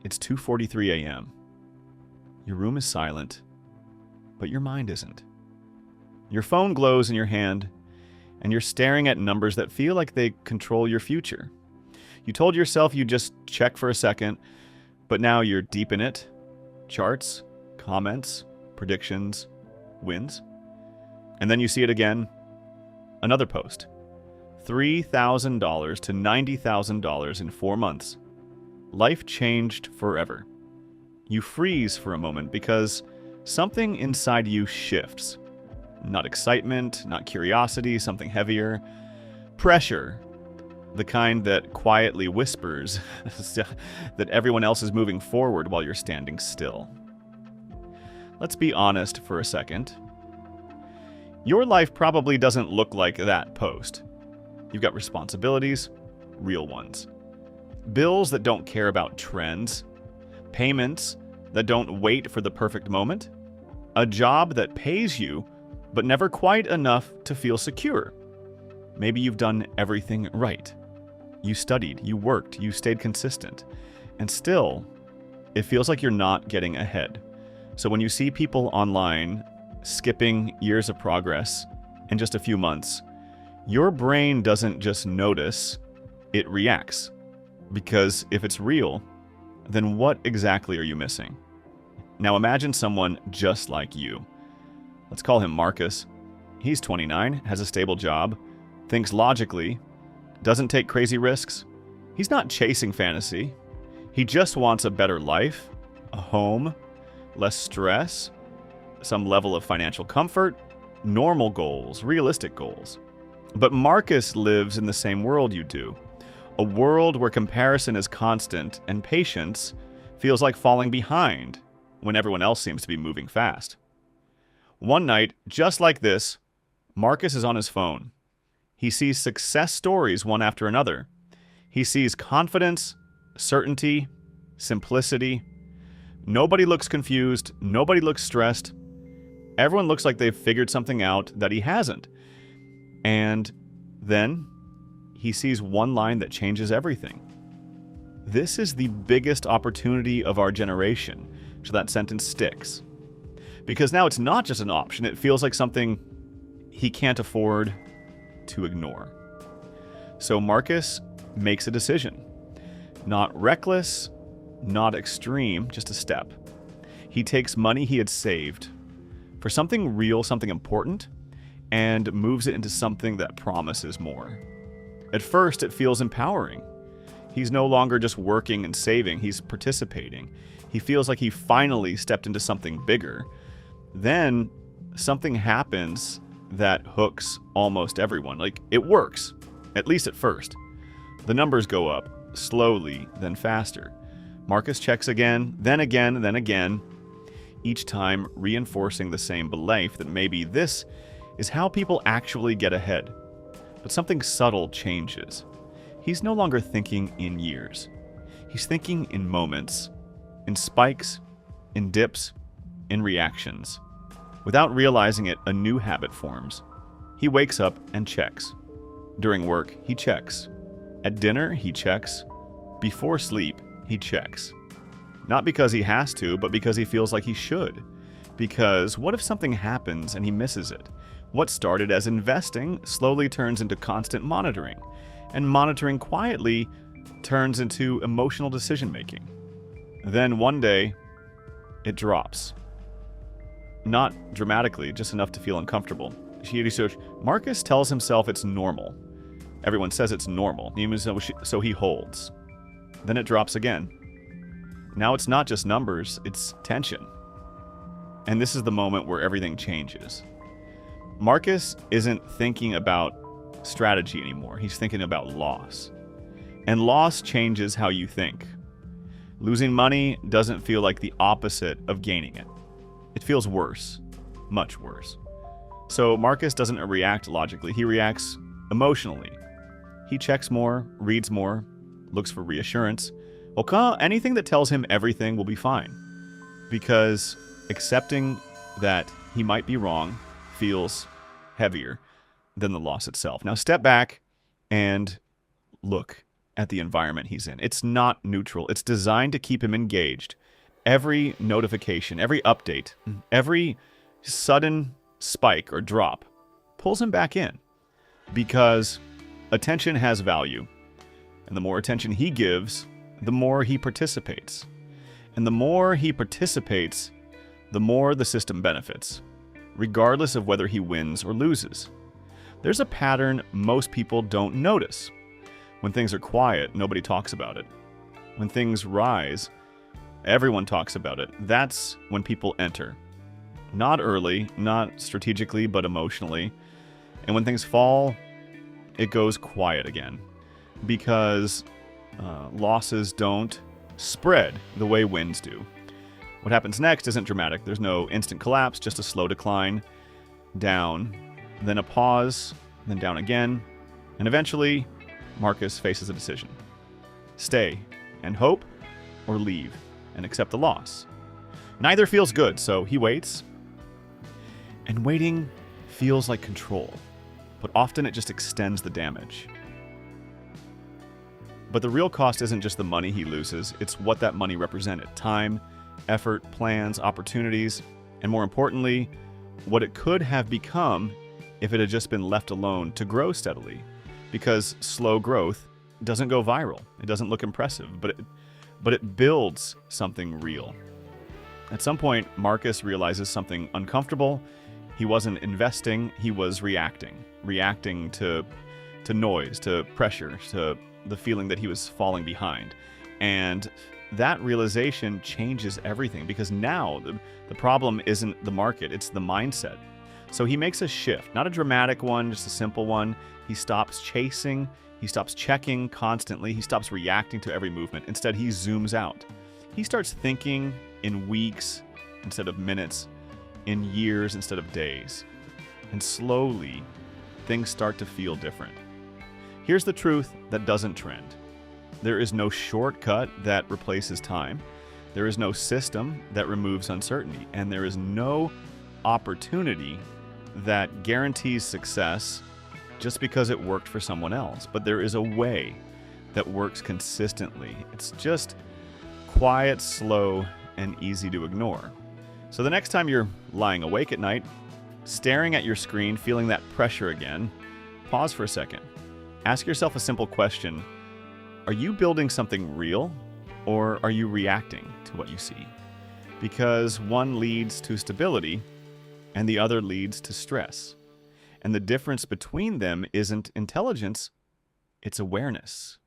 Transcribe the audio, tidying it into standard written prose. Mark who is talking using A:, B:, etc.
A: It's 2:43 a.m. Your room is silent, but your mind isn't. Your phone glows in your hand, and you're staring at numbers that feel like they control your future. You told yourself you'd just check for a second, but now you're deep in it. Charts, comments, predictions, wins. And then you see it again. Another post. $3,000 to $90,000 in 4 months. Life changed forever. You freeze for a moment because something inside you shifts. Not excitement, not curiosity, something heavier. Pressure. The kind that quietly whispers that everyone else is moving forward while you're standing still. Let's be honest for a second. Your life probably doesn't look like that post. You've got responsibilities, real ones. Bills that don't care about trends. Payments that don't wait for the perfect moment. A job that pays you, but never quite enough to feel secure. Maybe you've done everything right. You studied, you worked, you stayed consistent. And still, it feels like you're not getting ahead. So when you see people online skipping years of progress in just a few months, your brain doesn't just notice, it reacts. Because if it's real, then what exactly are you missing? Now imagine someone just like you. Let's call him Marcus. He's 29, has a stable job, thinks logically, doesn't take crazy risks. He's not chasing fantasy. He just wants a better life, a home, less stress, some level of financial comfort, normal goals, realistic goals. But Marcus lives in the same world you do. A world where comparison is constant and patience feels like falling behind when everyone else seems to be moving fast. One night, just like this, Marcus is on his phone. He sees success stories one after another. He sees confidence, certainty, simplicity. Nobody looks confused. Nobody looks stressed. Everyone looks like they've figured something out that he hasn't. And then he sees one line that changes everything. This is the biggest opportunity of our generation, so that sentence sticks. Because now it's not just an option, it feels like something he can't afford to ignore. So Marcus makes a decision. Not reckless, not extreme, just a step. He takes money he had saved for something real, something important, and moves it into something that promises more. At first, it feels empowering. He's no longer just working and saving, he's participating. He feels like he finally stepped into something bigger. Then something happens that hooks almost everyone. Like, it works, at least at first. The numbers go up, slowly, then faster. Marcus checks again, then again, then again, each time reinforcing the same belief that maybe this is how people actually get ahead. But something subtle changes. He's no longer thinking in years. He's thinking in moments, in spikes, in dips, in reactions. Without realizing it, a new habit forms. He wakes up and checks. During work, he checks. At dinner, he checks. Before sleep, he checks. Not because he has to, but because he feels like he should. Because what if something happens and he misses it? What started as investing slowly turns into constant monitoring, and monitoring quietly turns into emotional decision-making. Then one day, it drops. Not dramatically, just enough to feel uncomfortable. Marcus tells himself it's normal. Everyone says it's normal, even so he holds. Then it drops again. Now it's not just numbers, it's tension. And this is the moment where everything changes. Marcus isn't thinking about strategy anymore. He's thinking about loss. And loss changes how you think. Losing money doesn't feel like the opposite of gaining it. It feels worse, much worse. So Marcus doesn't react logically, he reacts emotionally. He checks more, reads more, looks for reassurance. Anything that tells him everything will be fine. Because accepting that he might be wrong feels heavier than the loss itself. Now step back and look at the environment he's in. It's not neutral. It's designed to keep him engaged. Every notification, every update, every sudden spike or drop pulls him back in because attention has value. And the more attention he gives, the more he participates. And the more he participates, the more the system benefits, regardless of whether he wins or loses. There's a pattern most people don't notice. When things are quiet, nobody talks about it. When things rise, everyone talks about it. That's when people enter. Not early, not strategically, but emotionally. And when things fall, it goes quiet again. Because losses don't spread the way wins do. What happens next isn't dramatic. There's no instant collapse, just a slow decline, down, then a pause, then down again, and eventually Marcus faces a decision. Stay and hope, or leave and accept the loss. Neither feels good, so he waits. And waiting feels like control, but often it just extends the damage. But the real cost isn't just the money he loses, it's what that money represented. Time, effort, plans, opportunities, and more importantly, what it could have become if it had just been left alone to grow steadily. Because slow growth doesn't go viral. It doesn't look impressive, but it builds something real. At some point, Marcus realizes something uncomfortable. He wasn't investing, he was reacting to noise, to pressure, to the feeling that he was falling behind. And that realization changes everything, because now the problem isn't the market, it's the mindset. So he makes a shift, not a dramatic one, just a simple one. He stops chasing, he stops checking constantly, he stops reacting to every movement. Instead, he zooms out. He starts thinking in weeks instead of minutes, in years instead of days. And slowly, things start to feel different. Here's the truth that doesn't trend. There is no shortcut that replaces time. There is no system that removes uncertainty. And there is no opportunity that guarantees success just because it worked for someone else. But there is a way that works consistently. It's just quiet, slow, and easy to ignore. So the next time you're lying awake at night, staring at your screen, feeling that pressure again, pause for a second. Ask yourself a simple question. Are you building something real, or are you reacting to what you see? Because one leads to stability, and the other leads to stress. And the difference between them isn't intelligence, it's awareness.